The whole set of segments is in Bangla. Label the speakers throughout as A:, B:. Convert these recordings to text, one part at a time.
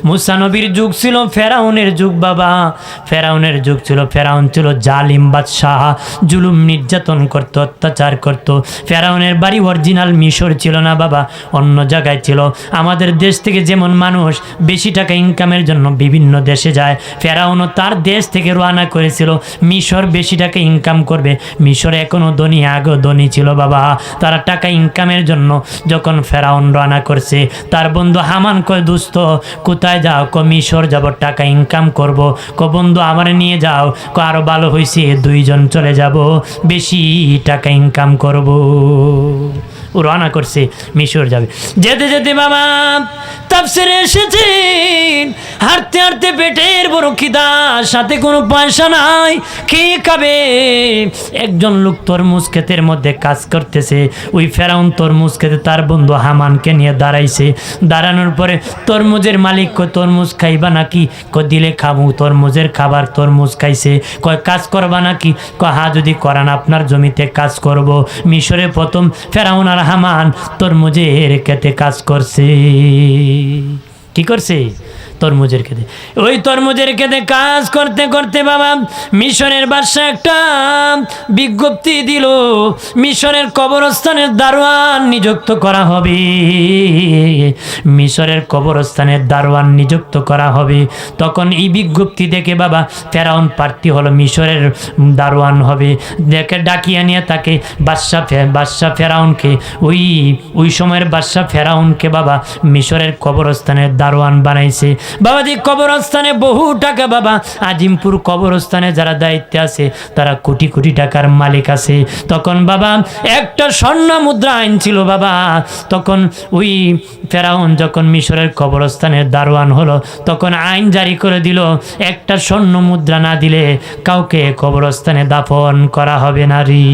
A: মুসা নবীর যুগ ছিল ফেরাউনের যুগ বাবা, ফেরাউনের যুগ ছিল। ফেরাউন ছিল জালিম বাদশাহ, জুলুম নির্যাতন করত, অত্যাচার করত। ফেরাউনের বাড়ি অরিজিনাল মিশর ছিল না বাবা, অন্য জায়গায় ছিল। আমাদের দেশ থেকে যেমন মানুষ বেশি টাকা ইনকামের জন্য বিভিন্ন দেশে যায়, ফেরাউনও তার দেশ থেকে রওনা করেছিল মিশর বেশি টাকা ইনকাম করবে। মিশর এখনও ধনী, আগেও ধনী ছিল বাবা। তারা টাকা ইনকামের জন্য যখন ফেরাউন রওনা করছে, তার বন্ধু হামান কয় দোস্ত কোথায় যাও? মিশর যাব, টাকা ইনকাম করব। বন্ধু আমার নিয়ে যাও। আরো ভালো হয়েছে, দুইজন চলে যাব, বেশি টাকা ইনকাম করব। ও রওনা করছে মিশর যাবে। যেতে যেতে বাবা তাফসিরে এসেছেন, হাঁটতে হাঁটতে পেটের বড় খিদা, সাথে কোনো পয়সা নাই, কে খাবে? একজন লোক তরমুজ ক্ষেতের মধ্যে কাজ করতেছে। ওই ফেরাউন তরমুজ খেতে তার বন্ধু হামানকে নিয়ে দাঁড়াইছে। দাঁড়ানোর পরে তরমুজের মালিক কয় তরমুজ খাইবা নাকি? দিলে খাবো। তরমুজের খাবার, তরমুজ খাইছে। কয় কাজ করবা নাকি? হ্যাঁ যদি করান আপনার জমিতে কাজ করব। মিশরে প্রথম ফেরাউন আর হামান তরমুজের খেতে কাজ করছে। কি করছে? তরমুজের খেতে। ওই তরমুজের খেতে কাজ করতে করতে বাবা মিশরের বাদশা একটা বিজ্ঞপ্তি দিল, মিশরের কবরস্থানের দারোয়ান নিযুক্ত করা হবে। মিশরের কবরস্থানের দারোয়ান নিযুক্ত করা হবে। তখন এই বিজ্ঞপ্তি দেখে বাবা ফেরাউন প্রার্থী হলো, মিশরের দারোয়ান হবে। দেখে ডাকিয়ে নিয়ে তাকে বাদশা ফেরাউনকে, ওই সময়ের বাদশা ফেরাউনকে বাবা মিশরের কবরস্থানের দারোয়ান বানাইছে। বাবাজি কবরস্থানে বহু টাকা বাবা, আজিমপুর কবরস্থানে যারা দায়িত্বে আছে তারা কোটি কোটি টাকার মালিক আছে। তখন বাবা একটা স্বর্ণ মুদ্রা আইন ছিল বাবা। তখন ওই ফেরাউন যখন মিশরের কবরস্থানের দারোয়ান হলো, তখন আইন জারি করে দিল, একটা স্বর্ণ মুদ্রা না দিলে কাউকে কবরস্থানে দাফন করা হবে না রে।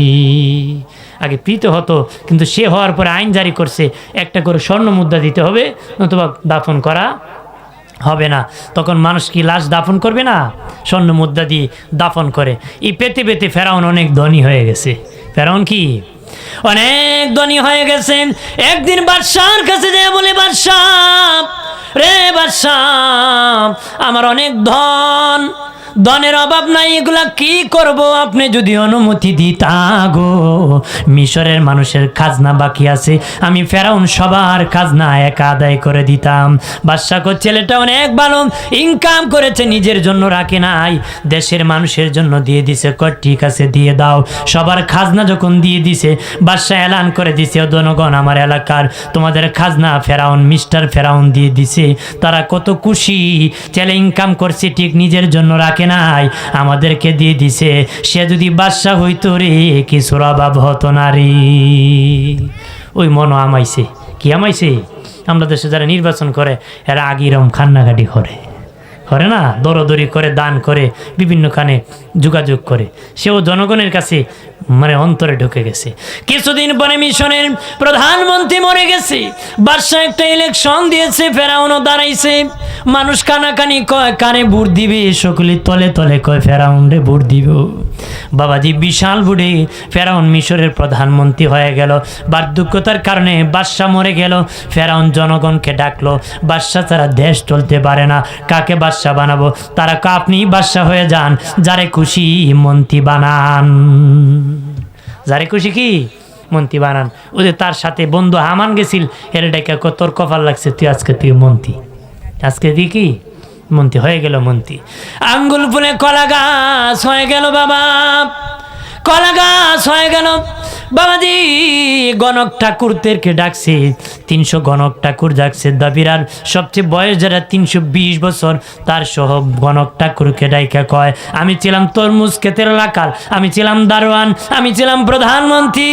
A: আগে প্রীত হতো, কিন্তু সে হওয়ার পরে আইন জারি করছে একটা করে স্বর্ণ মুদ্রা দিতে হবে, নতুবা দাফন করা হবে না। তখন মানুষ কি লাশ দাফন করবে না? স্বর্ণ মুদ্রা দিয়ে দাফন করে। এই পেতে পেতে ফেরাউন অনেক ধনী হয়ে গেছে। ফেরাউন কি অনেক ধনী হয়ে গেছে। একদিন বাদশার কাছে যেয়ে বলে, বাদশাহ রে বাদশাহ, আমার অনেক ধনের অভাব নাই, এগুলা কি করব? আপনি যদি অনুমতি দিতা গো, মিশরের মানুষের খাজনা বাকি আছে, আমি ফেরাউন সবার খাজনা একা আদায় করে দিতাম। বাদশা কো ছেলেটা অনেক ভালো, ইনকাম করেছে, নিজের জন্য রাখে নাই, দেশের মানুষের জন্য দিয়ে দিছে। ঠিক আছে দিয়ে দাও। সবার খাজনা যখন দিয়ে দিছে, বাদশা এলান করে দিছে, জনগণ আমার এলাকার তোমাদের খাজনা ফেরাউন, মিস্টার ফেরাউন দিয়ে দিছে। তারা কত খুশি, ছেলে ইনকাম করছে ঠিক নিজের জন্য রাখে নাই, আমাদেরকে দিয়ে দিছে। সে যদি বাদশা হইতো রে, কিছুর অভাব হতো না রে। ওই মন আমাইছে। কি আমাইছে? আমরা দেশে যারা নির্বাচন করে এরা আগিরম খান্নাঘাটি করে না, দরদরি করে, দান করে, বিভিন্ন কানে যোগাযোগ করে। সেও জনগণের কাছে মানে অন্তরে ঢুকে গেছে। কিছুদিন পরে মিশনের প্রধানমন্ত্রী মরে গেছে। বাদশা একটা ইলেকশন দিয়েছে, ফেরাউনও দাঁড়াইছে। মানুষ কানাকানি কয় কানে ভোট দিবে, সকলে তলে তলে কয় ফেরাউন রে ভোট দিব। বাবাজি বিশাল ভোটে ফেরাউন মিশরের প্রধানমন্ত্রী হয়ে গেল। বার্ধক্যতার কারণে বাদশা মরে গেল। ফেরাউন জনগণকে ডাকলো, বাদশা ছাড়া দেশ চলতে পারে না, কাকে বাদশা বানাবো? তারা আপনি বাদশা হয়ে যান, যারে খুশি মন্ত্রী বানান, যারে খুশি কি মন্ত্রী বানান। ওদের তার সাথে বন্ধু হামান গেছিল, এর ডাকা তোর কপাল লাগছে, তুই মন্ত্রী, আজকে তুই কি মন্ত্রী হয়ে গেল। মন্ত্রী আঙ্গুল ফুলে কলা গাছ হয়ে গেল বাবা, কলা গাছ হয়ে গেল। বাবাজি গণক ঠাকুরদেরকে ডাকছে, 300 গণক ঠাকুর ডাকছে। দাবিরার সবচেয়ে বয়স যারা 320 বছর, তার সহ গণক ঠাকুরকে ডাইকা কয়, আমি ছিলাম তরমুজ ক্ষেতের এলাকার, আমি ছিলাম দারোয়ান, আমি ছিলাম প্রধানমন্ত্রী,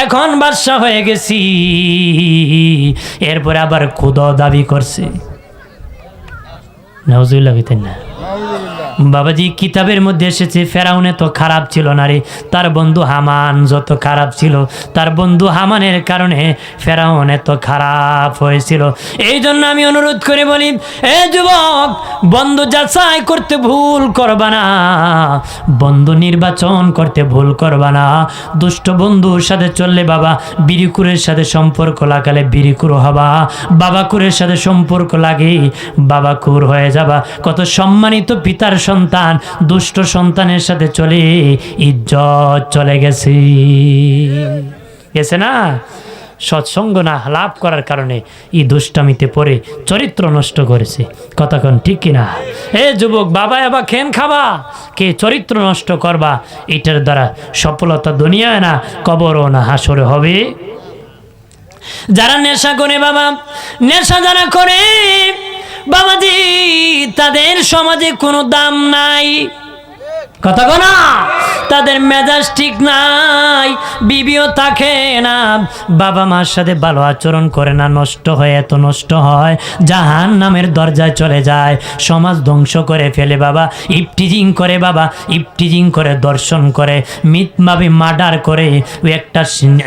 A: এখন বাদশা হয়ে গেছি। এরপরে আবার খুদ দাবি করছে। নাউজুবিল্লাহ কইতেন না? বাবাজি কিতাবের মধ্যে এসেছে ফেরাউন এত খারাপ ছিল না রে, তার বন্ধু হামান যত খারাপ ছিল, তার বন্ধু হামানের কারণে ফেরাউন এত খারাপ হয়েছিল। এই জন্য আমি অনুরোধ করে বলি, এ যুবক, বন্ধু যাচাই করতে ভুল করবা না, বন্ধু নির্বাচন করতে ভুল করবা না। দুষ্ট বন্ধুর সাথে চললে বাবা বিরিকুরের সাথে সম্পর্ক লাগালে বিরিকুর হবা, বাবাকুরের সাথে সম্পর্ক লাগে বাবাকুর হয়ে যাবা। কত সম্মানিত পিতার সন্তান দুষ্ট সন্তানের সাথে চলে ইজ্জত চলে গেছে না, সৎসঙ্গ না লাভ করার কারণে এই দুষ্টামিতে পড়ে চরিত্র নষ্ট করেছে। কতক্ষণ ঠিক কিনা? এ যুবক, বাবা এবার খেন খাবা, কে চরিত্র নষ্ট করবা, এটার দ্বারা সফলতা দুনিয়ায় না কবরও না হাসরে হবে। যারা নেশা করে বাবা, নেশা যারা করে বাবাজি, তাদের সমাজে কোনো দাম নাই। কথা না, তাদের মেজাজ ঠিক নাই, বিবিও থাকে না, বাবা মার সাথে ভালো আচরণ করে না, নষ্ট হয়, এত নষ্ট হয় জাহান্নামের দরজায় চলে যায়, সমাজ ধ্বংস করে ফেলে বাবা। ইফটিজিং করে বাবা, ইফটিজিং করে, দর্শন করে, মিথভাবে মার্ডার করে, ওই একটা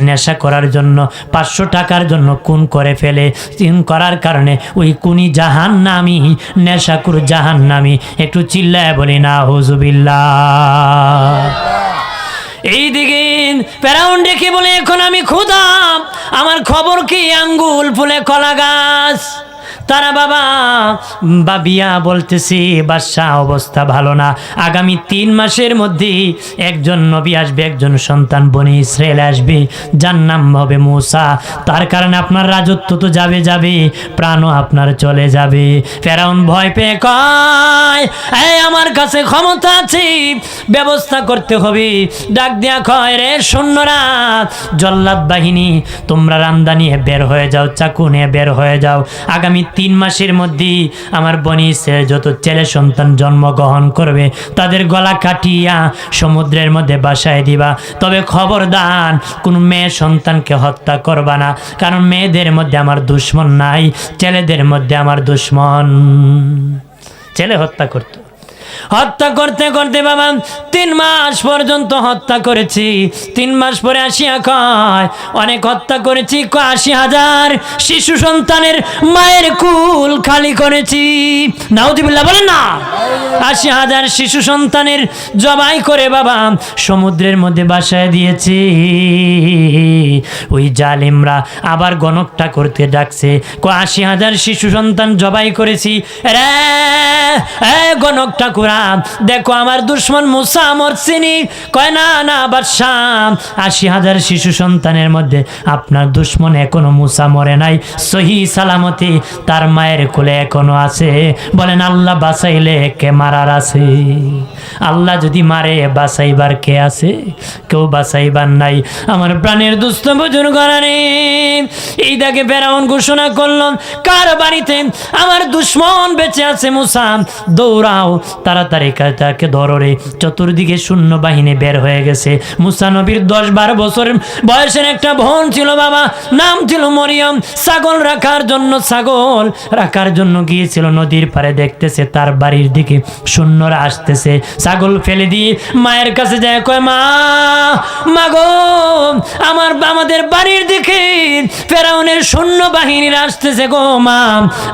A: নেশা করার জন্য 500 টাকার জন্য খুন করে ফেলে। খুন করার কারণে ওই খুনি জাহান্নামী, নেশাকুর জাহান্নামী। একটু চিল্লায় বলি না হুজুবিল্লাহ। এইদিকে ফেরাউন ডেকে বলে, এখন আমি ক্ষুধা, আমার খবর কি আঙ্গুল ফুলে কলা গাছ। তারা বাবা বাবিয়া বলতেছি, বাদশা অবস্থা ভালো না, আগামী 3 মাসের মধ্যে একজন নবী আসবে, একজন সন্তান বনি ইসরায়েল আসবে, যার নাম হবে মূসা। তার কারণে আপনার রাজত্ব তো যাবে যাবে, প্রাণও আপনার চলে যাবে। ফেরাউন ভয় পেয়ে কয়, এই আমার কাছে ক্ষমতা আছে, ব্যবস্থা করতে হবে। ডাক দেয়া কয়, রে সৈন্যরা, জল্লাদ বাহিনী, তোমরা রান্দা নিয়ে বের হয়ে যাও, চাকু নিয়ে বের হয়ে যাও। আগামী 3 মাসের মধ্যে আমার বনি ইসরায়েল যত ছেলে সন্তান জন্মগ্রহণ করবে তাদের গলা কাটিয়া সমুদ্রের মধ্যে ভাসায় দিবা। তবে খবরদার কোন মেয়ে সন্তানকে হত্যা করবা না, কারণ মেয়েদের মধ্যে আমার দুশ্মন নাই, ছেলেদের মধ্যে আমার দুশ্মন। ছেলে হত্যা করতো, হত্যা করতে করতে বাবা 3 মাস পর্যন্ত হত্যা করেছি। 3 মাস পরে আসিয়া কয়, অনেক হত্যা করেছি, 80,000 শিশু সন্তানের মায়ের কুল খালি করেছি। নাউজুবিল্লাহ বলেন না। 80,000 শিশু সন্তানের জবাই করে বাবা সমুদ্রের মধ্যে ভাসায় দিয়েছি। ওই জালিমরা আবার গণকটা করতে ডাকছে, 80,000 শিশু সন্তান জবাই করেছি রে, গণকটা দেখো আমার দুশ্মন মূসা মরছিনি। কয় না না বাদশা, 80,000 শিশু সন্তানের মধ্যে আপনার দুশ্মন এখনো মূসা মরে নাই, সহি সালামতি তার মায়ের কোলে এখনো আছে। বলেন আল্লাহ বাঁচাইলে কে মারার আছে? আল্লাহ যদি মারে বাঁচাইবার কে আছে? কেউ বাঁচাইবার নাই। আমার প্রাণের দুস্থ বুজুর্গরা রে, এই দেখে ফেরাউন ঘোষণা করল, কার বাড়িতে আমার দুশ্মন বেঁচে আছে মূসা, দৌড়াও তাড়াতাড়ি তাকে ধরো রে। চতুর্দিকে শূন্য বাহিনী বের হয়ে গেছে। মূসা নবীর 10-12 বছর বয়সের একটা বোন ছিল বাবা, নাম ছিল মরিয়ম। ছাগল রাখার জন্য গিয়েছিল নদীর পাড়ে, দেখতেছে তার বাড়ির দিকে সৈন্যরা আসতেছে, ছাগল ফেলে দিয়ে মায়ের কাছে যায়, কয় মা, মা গো, আমাদের বাড়ির দিকে ফেরাউনের সৈন্য বাহিনীরা আসতেছে গো মা,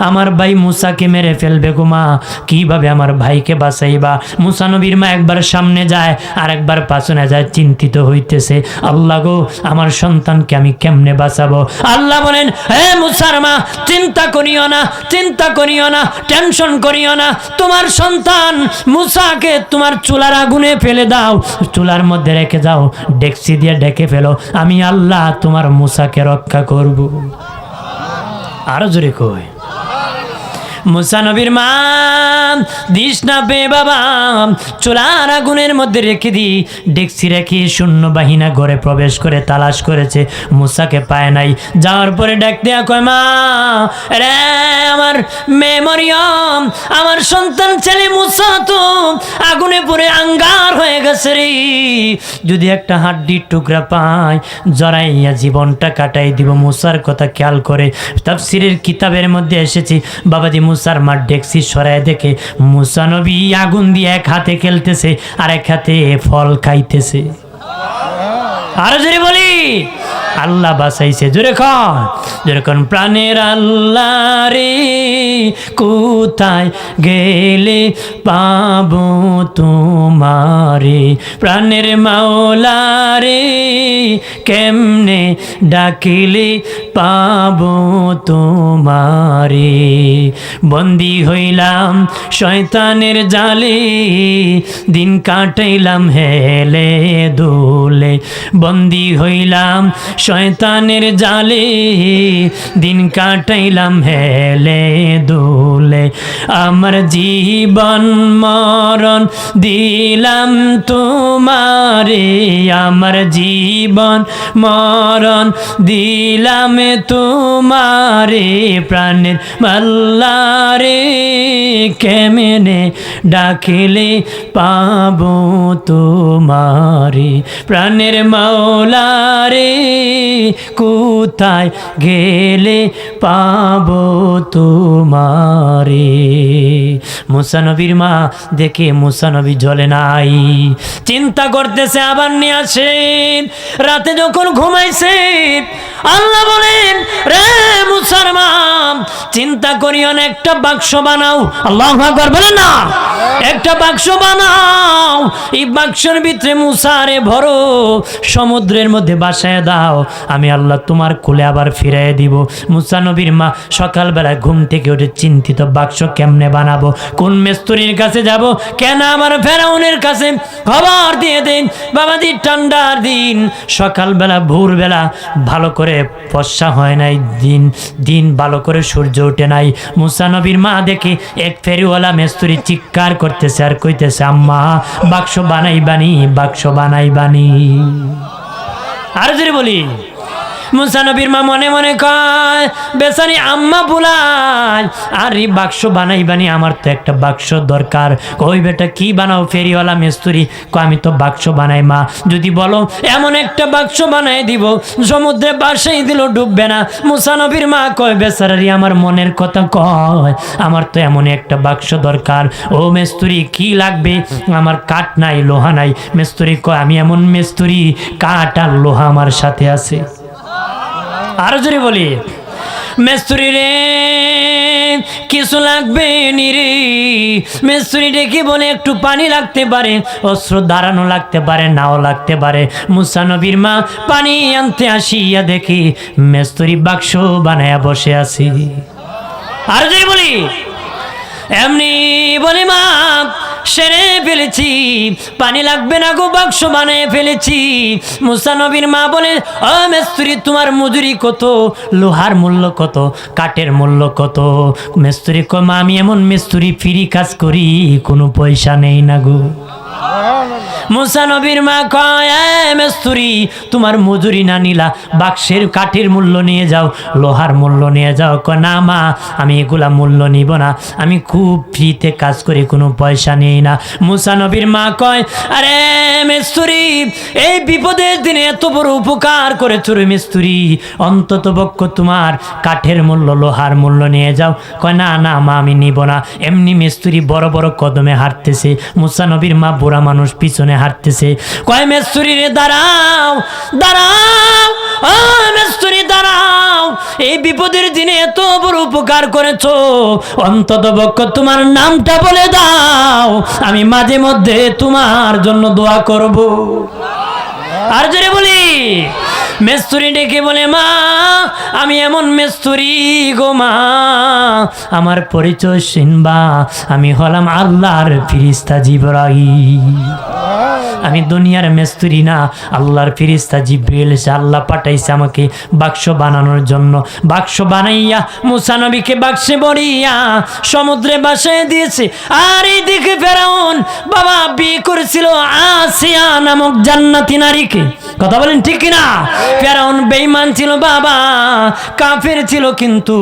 A: আমার ভাই মূসাকে মেরে ফেলবে গো মা, কিভাবে আমার ভাইকে বাঁচাইবা? মূসা নবীর মা একবার সামনে যায় আর একবার পাছনে যায়, চিন্তিত হইতেছে, আল্লাহ গো, আমার সন্তানকে আমি কেমনে বাঁচাবো? আল্লাহ বলেন, হে মূসার মা, চিন্তা করিও না, চিন্তা করিও না, টেনশন করিও না, তোমার সন্তান মূসাকে তোমার চুলার আগুনে ফেলে দাও, চুলার মধ্যে রেখে যাও, ডেকচি দিয়ে ডেকে ফেলো, আমি আল্লাহ তোমার মূসাকে রক্ষা করব। আরো জোরে কই। মূসা নবীর মা দিস না পে বাবা, চুলার আগুনের মধ্যে রেখে দি, ডেকচি রেখে শূন্য বাহিনা ঘরে প্রবেশ করে তালাশ করেছে, মূসাকে পায় নাই। যাওয়ার পরে ডাক দেয়া কয়, মা রে, আমার মেয়ে মরিয়ম, আমার সন্তান ছেলে মূসা তো আগুনে পুড়ে আঙ্গার হয়ে গেছে রে, যদি একটা হাড্ডির টুকরা পায় জড়াইয়া জীবনটা কাটাই দিব। মূসার কথা খেয়াল করে তাফসীরের কিতাবের মধ্যে এসেছি বাবাজি, মুসার মা ডেকসি সরায় দেখে মুসা নবী আগুন দিয়ে এক হাতে খেলতেছে আর এক হাতে ফল খাইতেছে। আরো জোরে বলি আল্লাহ বাঁচাইছে। জোরে কন প্রাণের আল্লাহ রে কোথায় গেলে পাবো তোমারে, প্রাণের মাওলা রে কেমনে ডাকিলে পাবো তোমারে। বন্দি হইলাম শয়তানের জালে, দিন কাটাইলাম হেলে দোলে। বন্দি হইলাম শয়তানের জালে, দিন কাটাইলাম হেলে দোলে। আমার জীবন মরণ দিলাম তোমারে, আমার জীবন মরণ দিলাম তোমারে। প্রাণের আল্লাহ রে কেমনে ডাকিলে পাবো তোমারে, প্রাণের মাওলা রে কোথায় গেলে পাবো তোমারে। মুসা নবীর মা দেখে মুসা নবী জ্বলে নাই, চিন্তা করতেছে আবার নিয়ে আসেন। রাতে যখন ঘুমাইছেন আল্লাহ বলেন রে মুসার মা চিন্তা করিও না, একটা বাক্স বানাও। আল্লাহু আকবার বলেন না, একটা বাক্স বানাও, এই বাক্সের ভিতরে মুসারে ভরো, সমুদ্রের মধ্যে বাসায় দাও, আমি আল্লাহ তোমার কোলে আবার ফিরাই দিব। মুসা নবীর মা সকালবেলা ঘুম থেকে উঠে চিন্তিত, বাক্স কেমনে বানাবো, কোন মিস্ত্রির কাছে যাব, কেন আমার ফেরাউনের কাছে খবর দিয়ে দেন। বাবাজি ঠান্ডার দিন, সকালবেলা ভোরবেলা ভালো করে ফর্সা হয় নাই, দিন ভালো করে সূর্য ওঠে নাই। মুসা নবীর মা দেখে এক ফেরিওয়ালা মিস্ত্রি চিৎকার করতেছে আর কইতেছে আম্মা বাক্স বানাই বানি, বাক্স বানাই বানি। আর যদি বলি মুসা নবীর মা মনে মনে কয় বেচারি আম্মা বুলাই, আর এই বাক্স বানাই বানি, আমার তো একটা বাক্স দরকার। কই বেটা কি বানাও? ফেরিওয়ালা মিস্ত্রি কয় আমি তো বাক্স বানাই মা, যদি বলো এমন একটা বাক্স বানাই দিব সমুদ্রে বাসাই দিল ডুববে না। মুসা নবীর মা কয় বেচারি আমার মনের কথা কয়, আমার তো এমন একটা বাক্স দরকার। ও মিস্ত্রি কি লাগবে? আমার কাঠ নাই, লোহা নাই। মিস্ত্রি কয় আমি এমন মিস্ত্রি, কাঠ আর লোহা আমার সাথে আছে। আরো জোরে বলি মিস্ত্রি রে কিছু লাগবে নি রে। মিস্ত্রি ডেকে বলে একটু পানি লাগতে পারে, অস্ত্র দাঁড়ানো লাগতে পারে, নাও লাগতে পারে। মুসা নবীর মা পানি আনতে আসিয়া দেখি মিস্ত্রি বাক্স বানায়া বসে আছি। আর জোরে বলি এমনি বলি মা সেরে ফেলেছি, পানি লাগবে না গো, বাক্স বানিয়ে ফেলেছি। মুসা নবীর মা বলে ও মিস্ত্রি তোমার মজুরি কত, লোহার মূল্য কত, কাঠের মূল্য কত? মিস্ত্রি কয় মা আমি এমন মিস্ত্রি ফ্রি কাজ করি, কোনো পয়সা নেই না গো। মুসা নবীর মা কয় মিস্ত্রি তোমার মজুরি না নিলা, বাক্সের কাঠের মূল্য নিয়ে যাও, লোহার মূল্য নিয়ে যাও। কয় না মা আমি এগুলা মূল্য নিব না, আমি খুব ফ্রিতে কাজ করি, কোনো পয়সা নেই না। মুসা নবীর মা কয় আরে মিস্ত্রি এই বিপদের দিনে এত বড় উপকার করেছো রে মিস্ত্রি, অন্তত পক্ষ তোমার কাঠের মূল্য লোহার মূল্য নিয়ে যাও। কয় না না মা আমি নিব না। এমনি মিস্ত্রি বড় বড় কদমে হাঁটতেছে, মুসা নবীর মা বুড়া মানুষ পিছনে হাঁটতেছে। কয় মিস্ত্রি রে দাঁড়াও দাঁড়াও, ও মিস্ত্রি দাঁড়াও, এই বিপদের দিনে এত বড় উপকার করেছো, অন্তত পক্ষ তোমার নামটা বলে দাও, আমি মাঝে মধ্যে তোমার জন্য দোয়া করব। আর জোরে বলি মিস্ত্রি ডেকে বলে মা আমি এমন মিস্ত্রি গো মা, আমার পরিচয় শুনবা, আমি হলাম আল্লাহর ফেরেশতা জিবরাইল। আমি দুনিয়ার মিস্ত্রি না, আল্লাহর ফেরেশতা জিবরাইল, আল্লাহ পাঠাইছে আমাকে বাক্স বানানোর জন্য। বাক্স বানাইয়া মুসা নবীকে বাক্সে ভরিয়া সমুদ্রে বাসায় দিয়েছে। আর এইদিকে ফেরাউন বাবা বিয়ে করেছিল আসিয়া নামক জান্নাতি নারীকে। কথা বলেন ঠিক কিনা? ফেরাউন বেঈমান ছিল বাবা, কাফের ছিল, কিন্তু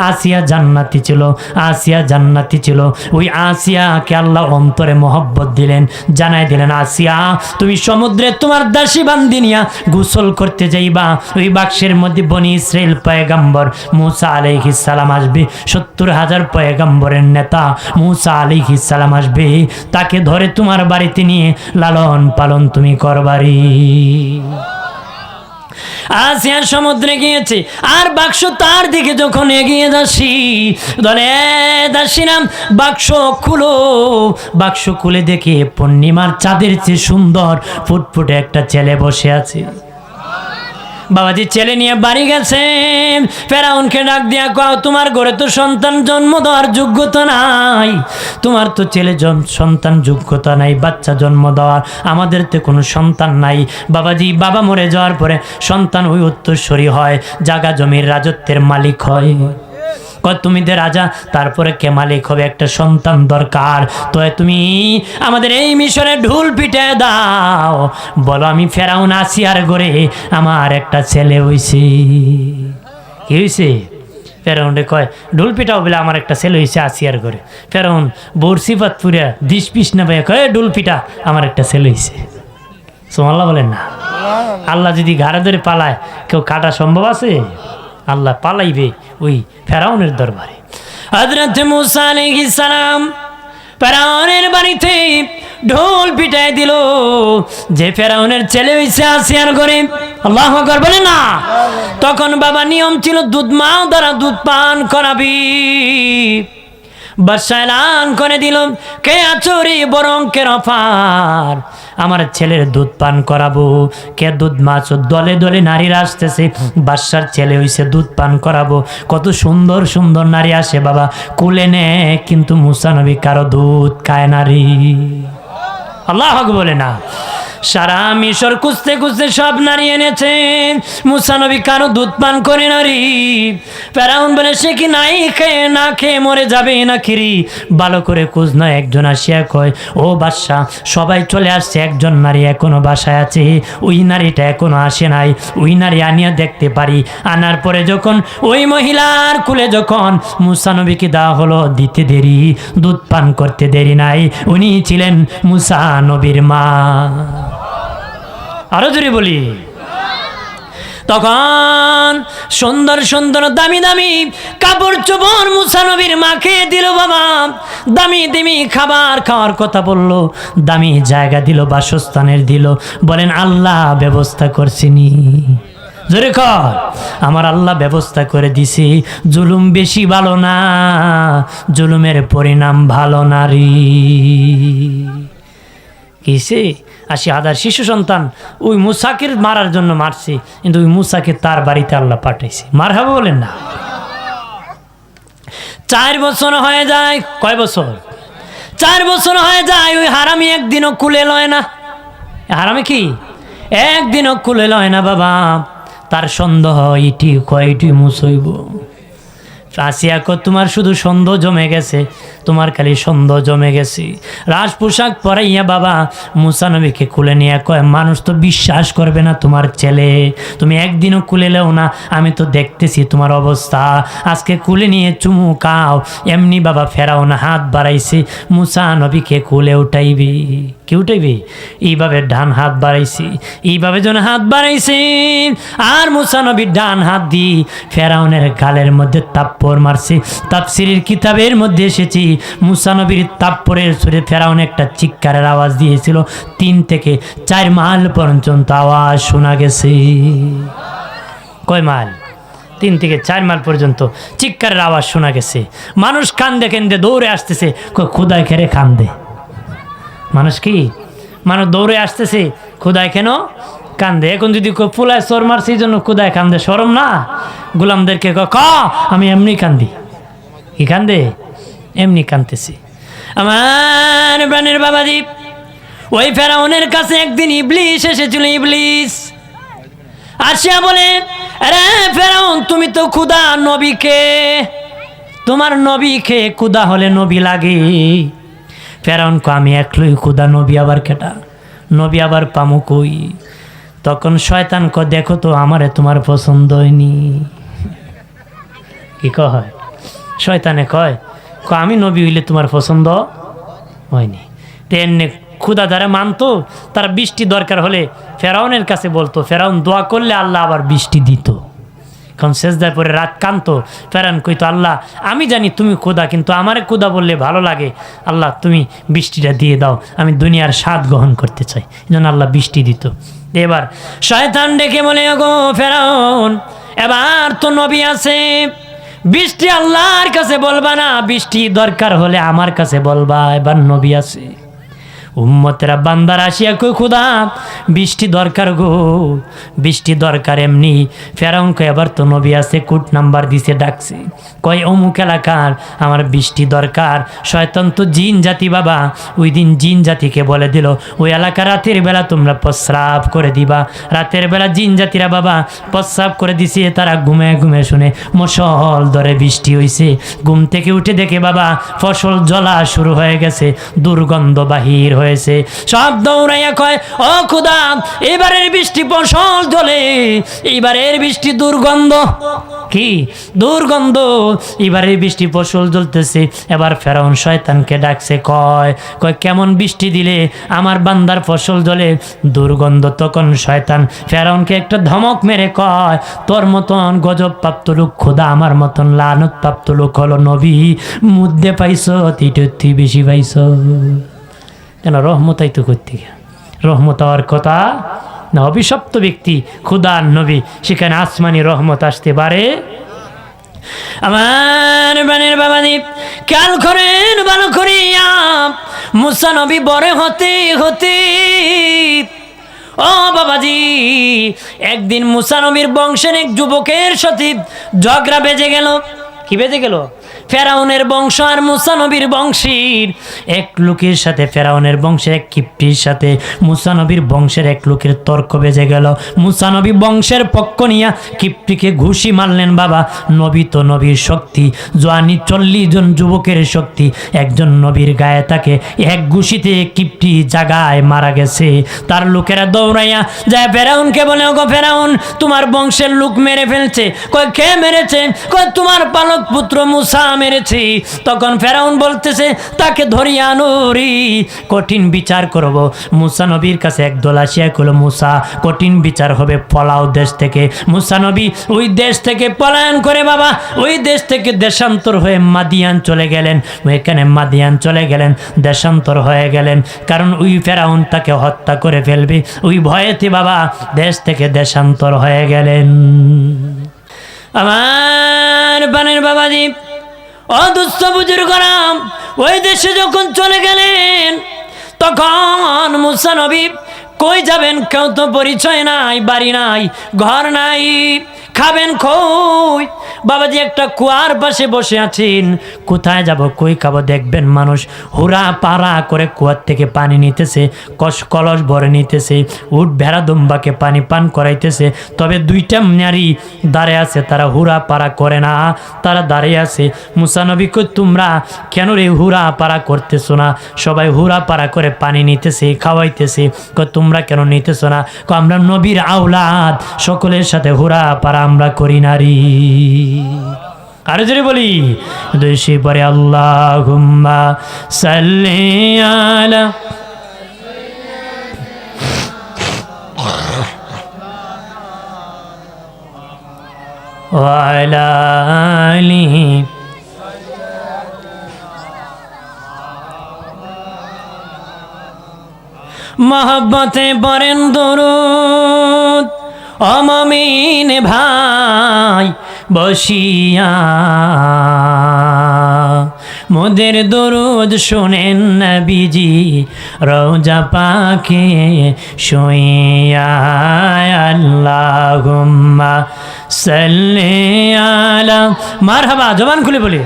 A: আসিয়া জান্নাতি ছিল, আসিয়া জান্নাতি ছিল। ওই আসিয়াকে আল্লাহ অন্তরে মহব্বত দিলেন, জানাই দিলেন আসিয়া তুমি সমুদ্রে তোমার দাসী বান্দি নিয়া গোসল করতে যাইবা, ওই বাক্সের মধ্যে বনি ইসরাইল পয়গম্বর মুসা আলাইহিস সালাম আসবে, 70,000 পয়গম্বরের নেতা মুসা আলাইহিস সালাম আসবে, তাকে ধরে তোমার বাড়িতে নিয়ে লালন পালন তুমি করবারি। আসিয়া সমুদ্রে গিয়েছে, আর বাক্স তার দিকে যখন এগিয়ে যাচ্ছি, দলে দাসিনাম বাক্স খুলো। বাক্স খুলে দেখে পূর্ণিমার চাঁদের চেয়ে সুন্দর ফুটফুটে একটা ছেলে বসে আছে। বাবাজি ছেলে নিয়ে বাড়ি গেছে, ফেরাউনকে ডাক দিয়া কও, তোমার ঘরে তো সন্তান জন্ম দেওয়ার যোগ্যতা নাই, তোমার তো ছেলে সন্তান যোগ্যতা নাই, বাচ্চা জন্ম দেওয়ার, আমাদের তো কোনো সন্তান নাই। বাবাজি বাবা মরে যাওয়ার পরে সন্তান ওই উত্তরসূরি হয়, জাগা জমির রাজত্বের মালিক হয়। তুমি দে রাজা, তারপরে কে মালিক হবে? একটা সন্তান দরকার। তো তুমি আমাদের এই মিশরে ঢুল পিটে দাও, বলো আমি ফেরাউন আসিয়ার ঘরে আমার একটা ছেলে হইছে। কি হয়েছে? ফেরাউনরে কয় ঢুল পিটাও বলে আমার একটা ছেলে হয়েছে আসিয়ার ঘরে। ফেরাউন বর্ষিপাত পুরা দিস পিস না ভাইয়া কয় ঢুল পিটা আমার একটা ছেলে হয়েছে। সুবহানাল্লাহ বলেন না। আল্লাহ যদি ঘাড়ে ধরে পালায় কেউ কাটা সম্ভব আছে? আল্লাহ পালাইবে ওই ফেরাউনের দরবারে। হযরত মুসা আলাইহিস সালাম ফেরাউনের বাড়িতে ঢোল পিটাই দিল যে ফেরাউনের ছেলে হইছে আসিয়ার ঘরে। আল্লাহু আকবার বলে না। তখন বাবা নিয়ম ছিল দুধ মা দ্বারা দুধ পান করাবি। বাদশা এলান করে দিল, কে আছো রে বড় অঙ্কের অফার, আমার ছেলের দুধ পান করাবো। কে দুধ মাছ? দলে দলে নারীরা আসতেছে, বাদশার ছেলে হইছে দুধ পান করাবো। কত সুন্দর সুন্দর নারী আসে বাবা, কুলে নে, কিন্তু মুসা নবী কারো দুধ খায় নারী। আল্লাহ বলে না। সারা মিশর খুঁজতে খুঁজতে সব নারী এনেছেন, মুসা নবী কারো দুধ পান করে নারী। ফেরাউন বলে সে কি নাই খেয়ে না খেয়ে মরে যাবে নাকি রে? ভালো করে খোঁজ না। একজন আসিয়া কয়, ও বাদশা সবাই চলে আসছে, একজন নারী এখনো বাসায় আছে, ওই নারীটা এখনো আসে নাই, ওই নারী আনিয়া দেখতে পারি। আনার পরে যখন ওই মহিলার কুলে যখন মুসা নবীকে দেওয়া হলো, দিতে দেরি, দুধ পান করতে দেরি নাই, উনি ছিলেন মুসা নবীর মা। আরো জোরে বলি। তখন সুন্দর সুন্দর দামি দামি কাপড় চোপড় মুসা নবীর মাকে দিল বাবা, দামি দামি খাবার খাওয়ার কথা বললো, দামি জায়গা দিল, বাসস্থানের দিল। বলেন আল্লাহ ব্যবস্থা করছিনি? জোরে কর, আমার আল্লাহ ব্যবস্থা করে দিছি। জুলুম বেশি ভালো না, জুলুমের পরিণাম ভালো নারী। কিসে 80,000 শিশু সন্তান ওই মুসাকে মারার জন্য মারছে, কিন্তু ওই মুসাকে তার বাড়িতে আল্লাহ পাঠাইছে। মারহাবা বলেন না। 4 বছর হয়ে যায়। কয় বছর? 4 বছর হয়ে যায়। ওই হারামি একদিনও কুলে লয় না। হারামি কি একদিনও কুলে লয় না বাবা। তার সন্দেহ ইটি কয়টি মুসইব। আসিয়া কো তোমার শুধু সন্দেহ জমে গেছে, তোমার খালি সন্দেহ জমে গেছে। রাজ পোশাক পরাইয়া বাবা মুসা নবীকে কুলে নিয়ে কয়, মানুষ তো বিশ্বাস করবে না তোমার ছেলে, তুমি একদিনও কুলে লেও না, আমি তো দেখতেছি তোমার অবস্থা, আজকে কুলে নিয়ে চুমু খাও। এমনি বাবা ফেরাউন হাত বাড়াইছে, মুসা নবীকে কুলে উঠাইবি। কি উঠাইবি? এইভাবে ডান হাত বাড়াইছি, এইভাবে যেন হাত বাড়াইছে, আর মুসা নবীর ডান হাত দিয়ে ফেরাউনের গালের মধ্যে তাপ্পড় মারছে। তাফসীরের কিতাবের মধ্যে এসেছি, মুসা নবীর তাপ্পড়ের সুরে ফেরাউন একটা চিৎকারের আওয়াজ দিয়েছিল, 3 থেকে 4 মাইল পর্যন্ত আওয়াজ শোনা গেছে। কয় মাইল? 3 থেকে 4 মাইল পর্যন্ত চিৎকারের আওয়াজ শোনা গেছে। মানুষ কান্দে কান্দে দৌড়ে আসতেছে, খোদায় খেরে কান্দে। মানুষ কি? মানুষ দৌড়ে আসতেছে, খোদায় কেন কান্দে? এখন যদি ফুলায় চোর মারছে এই জন্য খোদায় কান্দে, শরম না? গোলামদেরকে আমি এমনি কান্দি। কি কান্দে? এমনি কান্দতেছি। আমার প্রাণের বাবাজি, ওই ফেরাউনের কাছে একদিন ইবলিস এসেছিল। ইবলিস আসিয়া বলে, আরে ফেরাউন তুমি তো খুদা, নবীকে, তোমার নবীকে খুদা হলে নবী লাগে। ফেরাউন কো আমি একলই খুদা, নবী আবার কেটা? নবী আবার পামু কই? তখন শয়তান কো দেখো তো আমারে তোমার পছন্দ হয়নি। কি কয়? শয়তানে কয় আমি নবী হইলে তোমার পছন্দ হয়নি। তেমনি ক্ষুধা যারা মানতো তারা বৃষ্টি দরকার হলে ফেরাউনের কাছে বলতো, ফেরাউন দোয়া করলে আল্লাহ আবার বৃষ্টি দিত। কারণ সেজদায় পরে রাত কাঁদতো, ফেরাউন কইতো আল্লাহ আমি জানি তুমি ক্ষুধা, কিন্তু আমারে ক্ষুধা বললে ভালো লাগে, আল্লাহ তুমি বৃষ্টিটা দিয়ে দাও, আমি দুনিয়ার স্বাদ গ্রহণ করতে চাই। এই জন্য আল্লাহ বৃষ্টি দিত। এবার শয়তান ডেকে বলে, ওগো ফেরাউন, এবার তো নবী আছে, বৃষ্টি আল্লাহর কাছে বলবা না, বৃষ্টি দরকার হলে আমার কাছে বলবা, এবার নবী আছে। উম্মতেরা বান্দার আসিয়া কই খোদা বৃষ্টি দরকার গো, বৃষ্টি দরকার এমনি। ফেরাউন কয় এবার তো নবী আছে, কোড নাম্বার দিছে, ডাকছে, কয় অমুক এলাকার আমার বৃষ্টি দরকার। শয়তান তো জিন জাতি বাবা, ওই দিন জিন জাতিকে বলে দিল ওই এলাকা রাতের বেলা তোমরা প্রস্রাব করে দিবা। রাতের বেলা জিন জাতিরা বাবা প্রস্রাব করে দিছে, তারা ঘুমে ঘুমে শুনে মশল ধরে বৃষ্টি হইছে। ঘুম থেকে উঠে দেখে বাবা ফসল জ্বলা শুরু হয়ে গেছে, দুর্গন্ধ বাহির হয়েছে। সব দৌড়াইয়া কয় ও খোদা এবারের বৃষ্টি ফসল জ্বলে, এবারের বৃষ্টি দুর্গন্ধ, কি দুর্গন্ধ, এবারে বৃষ্টি ফসল জ্বলতেছে। এবার ফেরাউন শয়তানকে ডাকছে, কয় কেমন বৃষ্টি দিলে আমার বান্দার ফসল জ্বলে, দুর্গন্ধ। তখন শয়তান ফেরাউনকে একটা ধমক মেরে কয় তোর মতন গজব প্রাপ্ত লোক খোদা আমার মতন লানত প্রাপ্ত লোক হলো নবী, মুদ্দে পাইছ তুই বেশি পাইছ। কেন রহমতাই তো করতে, রহমত হওয়ার কথা না, অভিশপ্ত ব্যক্তি খুদার নবী, সেখানে আসমানি রহমত আসতে পারে। আমার বানের বাবাজি খেয়াল করেন ভালো করিয়া, মুসা নবী বড় হতে হতে, ও বাবাজি একদিন মুসা নবীর বংশের এক যুবকের সাথে ঝগড়া বেজে গেল। কি বেজে গেল? ফেরাউনের বংশ আর মুসা নবীর বংশীর এক লোকের সাথে, ফেরাউনের বংশের এক কিপ্টির সাথে মুসা নবীর বংশের এক লোকের তর্ক বেজে গেল। মুসা নবী বংশের পক্ষ নিয়া কিপ্টিকে ঘুষি মারলেন। বাবা নবী তো নবীর শক্তি, জোয়ানি 40 জন যুবকের শক্তি, একজন নবীর গায়ে তাকে এক ঘুষিতে কিপ্টি জাগায় মারা গেছে। তার লোকেরা দৌড়াইয়া যায় ফেরাউনকে বলে, ওগো ফেরাউন তোমার বংশের লোক মেরে ফেলছে। কয় কে মেরেছে? কয় তোমার পালক পুত্র মুসা মেরেছি। তখন ফেরাউন বলতেছে তাকে ধরিয়া আনুরি, কঠিন বিচার করব। মুসা নবীর কাছে একদল আসিয়া কইল মুসা কঠিন বিচার হবে, পলাও দেশ থেকে। মুসা নবী ওই দেশ থেকে পলায়ন করে বাবা ওই দেশ থেকে দেশান্তর হয়ে মাদিয়ান চলে গেলেন। ওইখানে মাদিয়ান চলে গেলেন, দেশান্তর হয়ে গেলেন, কারণ ওই ফেরাউন তাকে হত্যা করে ফেলবে, ওই ভয়েতে বাবা দেশ থেকে দেশান্তর হয়ে গেলেন। আমার বানের বাবাজি অদুস্থ বুজুর্গরা ওই দেশে যখন চলে গেলেন, তখন মুসা নবী কই যাবেন? কেউ তো পরিচয় নাই, বাড়ি নাই, ঘর নাই, খাবেন কই? বাবাজি একটা কুয়ার পাশে বসে আছেন, কোথায় যাব কই খাবো? দেখবেন মানুষ হুরা পাড়া করে কুয়ার থেকে পানি নিতেছে, কলস ভরে নিতেছে, উট ভেড়া দুম্বাকে পানি পান করাইতেছে। তবে 2টা নারী দাঁড়িয়ে আছে, তারা হুরা পাড়া করে না, তারা দাঁড়িয়ে আছে। মুসা নবী কই তোমরা কেন রে হুরা পাড়া করতেছো না? সবাই হুরা পাড়া করে পানি নিতেছে, খাওয়াইতেছে। কই তোমরা কেন নিতেছো না? আমরা নবীর আওলাদ, সকলের সাথে হুরা পাড়া আমরা করি নারী। আরো জোরে বলি দেশে পরে আল্লাহুম্মা সাল্লি আলা ওয়া আলা আলিহি মহব্বতে পড়েন দরুদ অমমিন ভাই বসিয়া, মোদের দরুদ শোনেন নবীজি রওজা পাকে শুইয়া। আল্লাহুম্মা সাল্লি আলা, মারহাবা, জবান খুলে বলি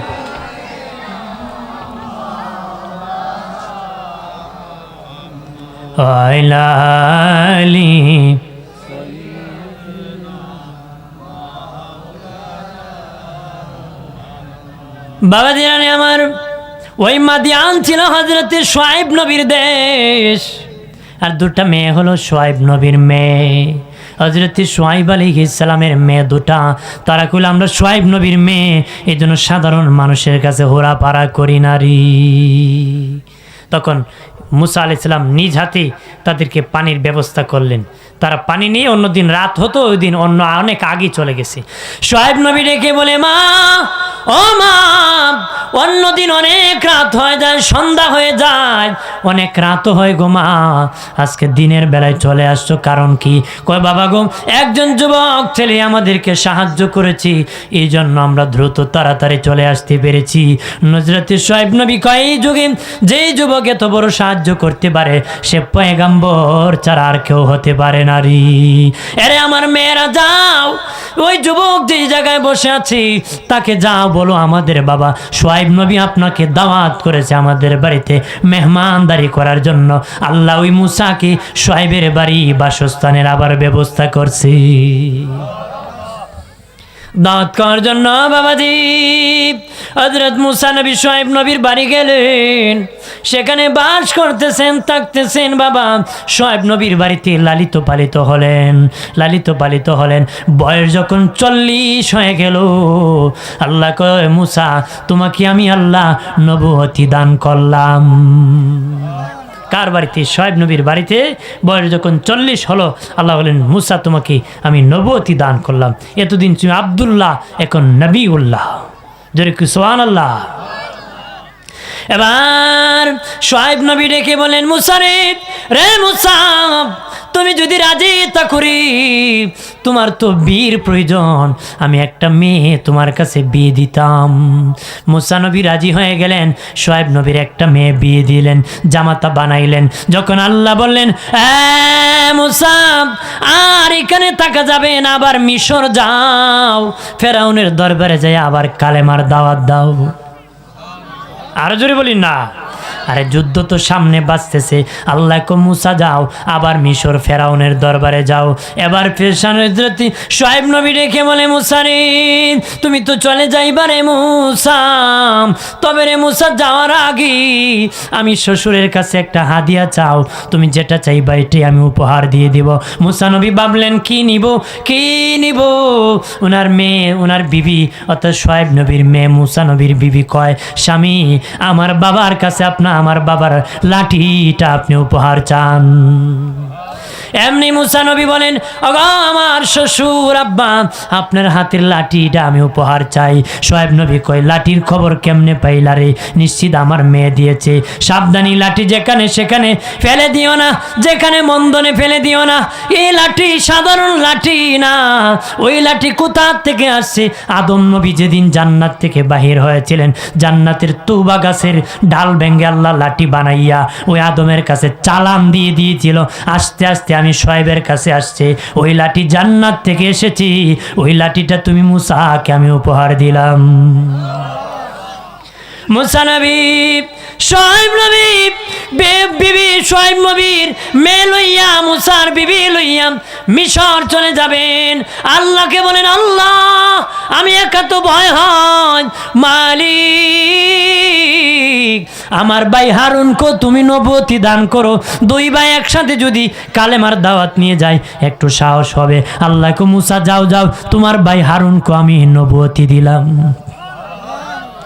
A: আলা আলিহি বাবা দিরানি আমার। ওই মাদিয়ান ছিল হযরত শুআয়ব নবীর দেশ, আর 2টা মেয়ে হলো শুআয়ব নবীর মেয়ে, হযরত শুআয়ব আলাইহিস সালামের মেয়ে 2টা। তারা কইল আমরা শুআয়ব নবীর মেয়ে, এই জন্য সাধারণ মানুষের কাছে হোরা পাড়া করি নারী। তখন মুসা আলাইহিস সালাম নিজ হাতে তাদেরকে পানির ব্যবস্থা করলেন। তারা পানি নিয়ে অন্যদিন রাত হতো, ওই দিন অন্য অনেক আগে চলে গেছে। শোয়েব নবী ডেকে বলে, মা ও মা, অন্যদিন অনেক রাত হয়ে যায়, সন্ধ্যা হয়ে যায়, অনেক রাতও হয় গো মা, আজকে দিনের বেলায় চলে আসছো কারণ কি? কয় বাবা গো, একজন যুবক ছেলে আমাদেরকে সাহায্য করেছি, এই জন্য আমরা দ্রুত তাড়াতাড়ি চলে আসতে পেরেছি। হযরতে শোয়েব নবী কয়, এই যুগে যেই যুবক এত বড় সাহায্য করতে পারে সে পয়গম্বর ছাড়া আর কেউ হতে পারে না রে। আরে আমার মেয়েরা যাও, ওই যুবক যে জায়গায় বসে আছে তাকে যাও বলো আমাদের বাবা শোয়েব নবী আপনাকে দাওয়াত করেছে আমাদের বাড়িতে মেহমানদারি করার জন্য। আল্লাহ ওই মুসাকে শোয়েবের বাড়ি বাসস্থানের আবার ব্যবস্থা করছে দাওয়াত করার জন্য। বাবাজি হযরত মুসা নবী শোয়েব নবীর বাড়ি গেলেন, সেখানে বাস করতেছেন, থাকতেছেন। বাবা শোয়েব নবীর বাড়িতে লালিত পালিত হলেন। বয়স যখন 40 হয়ে গেল, আল্লাহ কয়, মুসা তোমাকে আমি আল্লাহ নবুয়তি দান করলাম। কার বাড়িতে? শোয়েব নবীর বাড়িতে। বয়স যখন 40 হলো, আল্লাহ বলেন, মুসা তোমাকে আমি নবুয়তি দান করলাম। এতদিন তুমি আব্দুল্লাহ, এখন নবীউল্লাহ। জোরে কি সুবহানাল্লাহ। এবার শোয়েব নবী ডেকে বলেন, মুসা রে মুসা, তুমি যদি রাজি তা করি, তোমার তো বীর প্রয়োজন, আমি একটা মেয়ে তোমার কাছে বিয়ে দিতাম। মুসা নবী রাজি হয়ে গেলেন, শোয়েব নবীর একটা মেয়ে বিয়ে দিলেন, জামাতা বানাইলেন। যখন আল্লাহ বললেন, মুসা আর এখানে থাকা যাবে না, আবার মিশর যাও, ফেরাউনের দরবারে যাই আবার কালেমার দাওয়াত দাও। আরো জোরে বলি না। আরে যুদ্ধ তো সামনে বাঁচতেছে। আল্লাহ কো মুসা যাও, আবার মিশর ফেরাউনের দরবারে যাও। এবার হযরত শোয়েব নবী ডেকে বলে, মুসা রে তুমি তো চলে যাইবা রে মুসা, তবে রে মুসা যাওয়ার আগে আমি শ্বশুরের কাছে একটা হাদিয়া চাও, তুমি যেটা চাইবা এটাই আমি উপহার দিয়ে দিব। মুসা নবী ভাবলেন, কি নিব? ওনার মেয়ে, ওনার বিবি অর্থাৎ শোয়েব নবীর মেয়ে মুসা নবীর বিবি কয়, স্বামী আমার বাবার কাছে আমার বাবার লাঠিটা আপনি উপহার চান। এমনি মুসা নবী বলেন, ওগো আমার শ্বশুর আব্বা, আপনার হাতের লাঠিটা আমি উপহার চাই। শোয়েব নবী কয়, লাঠির খবর কেমনে পাইলা রে? নিশ্চিত আমার মেয়ে দিয়েছে। সাবধানী, লাঠি যেখানে সেখানে ফেলে দিও না, যেখানে মন্দনে ফেলে দিও না। এই লাঠি সাধারণ লাঠি না, ওই লাঠি কোথা থেকে আসছে? আদম নবী যেদিন জান্নাত থেকে বাহির হয়েছিলেন, জান্নাতের তুবা গাছের ডাল ভেঙে আল্লাহ লাঠি বানাইয়া ওই আদমের কাছে চালান দিয়ে দিয়েছিল। আস্তে আস্তে আমি শোয়েবের কাছে আসছে, ওই লাঠি জান্নাত থেকে এসেছি, ওই লাঠিটা তুমি মুসাকে আমি উপহার দিলাম। মুসা নবী শোয়েব নবী বিবি শোয়েব নবীর মেয়ে লইয়া, মুসার বিবি লইয়া মিশর চলে যাবেন। আল্লাহকে বলেন, আল্লাহ আমি একা তো ভয় হয়, মালিক আমার ভাই হারুনকে তুমি নবুয়তি দান করো। দুই ভাই একসাথে যদি কালেমার দাওয়াত নিয়ে যায় একটু সাহস হবে। আল্লাহকে, মুসা যাও তোমার ভাই হারুনকে আমি নবুয়তি দিলাম।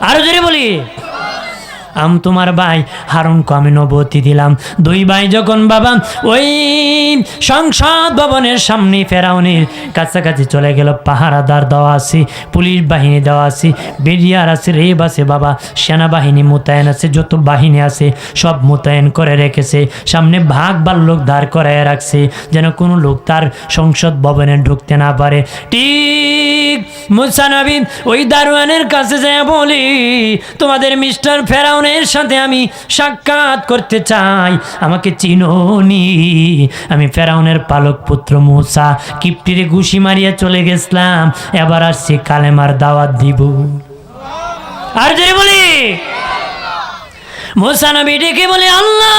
A: আরো জোরে বলি, তোমার ভাই হারুনকে আমি নবুয়তি দিলাম। দুই ভাই যখন বাবা ওই সংসদ ভবনের সামনে ফেরাউনের কাছাকাছি চলে গেল, পাহারাদার দেওয়া আছে, পুলিশ বাহিনী দেওয়া আছে, বিডিআর আছে, রেব আছে, বাবা সেনাবাহিনী মোতায়েন আছে, যত বাহিনী আছে সব মোতায়েন করে রেখেছে। সামনে ভাগ লোক দাঁড় করায় রাখছে, যেন কোনো লোক তার সংসদ ভবনে ঢুকতে না পারে। ঠিক মুসা নবী ওই দারোয়ানের কাছে যায় বলি, তোমাদের মিস্টার ফেরাউন এর সাথে আমি সাক্ষাৎ করতে চাই, আমাকে চিনোনি? আমি ফেরাউনের পালক পুত্র মুসা, কিপ্টিরে ঘুষি মারিয়া চলে গেছিলাম, এবার আসছি কালেমার দাওয়াত দিব। আর যে বলি মুসা নবী ডেকে বলে, আল্লাহ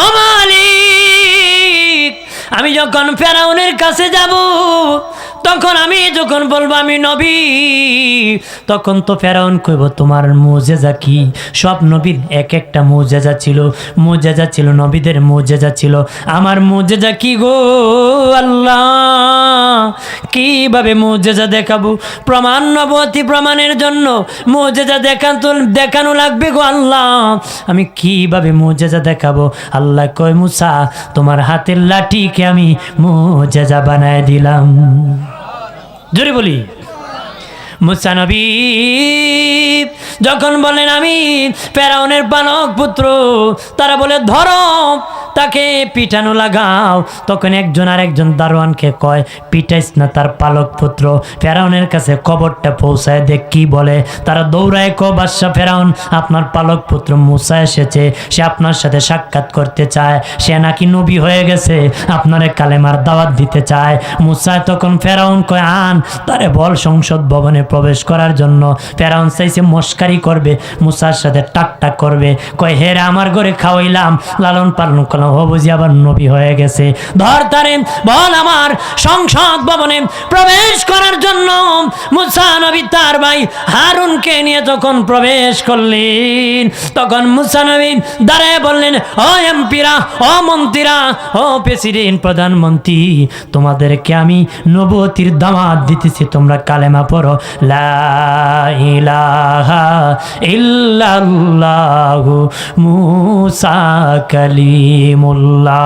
A: ও মালিক, আমি যখন ফেরাউনের কাছে যাব তখন আমি যখন বলবো আমি নবী, তখন তো ফেরাউন কইব তোমার মুজেজা কি? সব নবীর এক একটা মুজেজা ছিল, মুজেজা ছিল, নবীদের মুজেজা ছিল। আমার মুজেজা কি গো আল্লাহ? কিভাবে মুজেজা দেখাবো? প্রমাণ, নবুয়তি প্রমাণের জন্য মুজেজা দেখানো লাগবে গো আল্লাহ। আমি কিভাবে মুজেজা দেখাবো? আল্লাহ কয় মুসা তোমার হাতের লাঠিকে আমি মুজেজা বানায় দিলাম। জোরে বলি মুসা নবী যখন বলেন আমি ফেরাউনের পালক পুত্র, তারা বলে ধরো তাকে পিটানো লাগাও। তখন একজন আর একজন দারোয়ানকে কয় পিটাইস না তার পালক পুত্র, ফেরাউনের কাছে খবরটা পৌঁছায় দেখ কি বলে। তারা দৌড়ায় কো বাদশা ফেরাউন আপনার পালক পুত্র মুসা এসেছে, সে আপনার সাথে সাক্ষাৎ করতে চায়, সে নাকি নবী হয়ে গেছে, আপনারে কালেমার দাওয়াত দিতে চায়। মুসা তখন ফেরাউন কয় আন তারে বল সংসদ ভবনে প্রবেশ করার জন্য। ফেরাউন চাইছে মস্কারি করবে, মুসার সাথে টাকটাক করবে, কয় হেরে আমার ঘরে খাওয়াইলাম, লালন পালন করলাম, ও বুঝি আবার নবী হয়ে গেছে, ধর তারে বল আমার সংসদ ভবনে প্রবেশ করার জন্য। মুসা নবী তার ভাই হারুনকে নিয়ে যখন প্রবেশ করলেন, তখন মুসা নবী দাঁড়ায় বললেন ও এমপিরা, ও মন্ত্রীরা, ও প্রেসিডেন্ট, প্রধানমন্ত্রী, তোমাদেরকে আমি নবুয়তির দাওয়াত দিতেছি, তোমরা কালেমা পড়ো, লা ইলাহা ইল্লাল্লাহু মুসা কালিমুল্লাহ।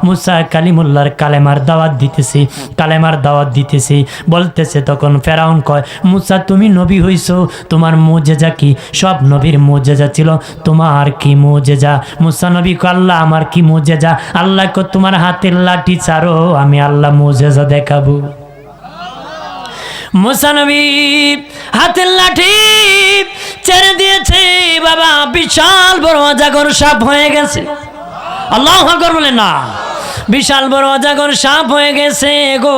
A: মুসা কালিমুল্লাহর কালেমার দাওয়াত দিতেছি, কালেমার দাওয়াত দিতেছি বলতেছে। তখন ফেরাউন কয় মুসা তুমি নবী হইছো, তোমার মুজেজা কি? সব নবীর মুজেজা ছিল, তোমার কি মুজেজা? মুসা নবী কয় আল্লাহ আমার কি মুজেজা? আল্লাহ কয় তোমার হাতের লাঠি ছাড়ো, আমি আল্লাহ মুজেজা দেখাবো। মুসা নবী হাতের লাঠি ছেড়ে দিয়েছে বাবা, বিশাল বড় অজাগর সাপ হয়ে গেছে। আল্লাহু আকবার বলেন না। বিশাল বড় অজাগর সাপ হয়ে গেছে গো।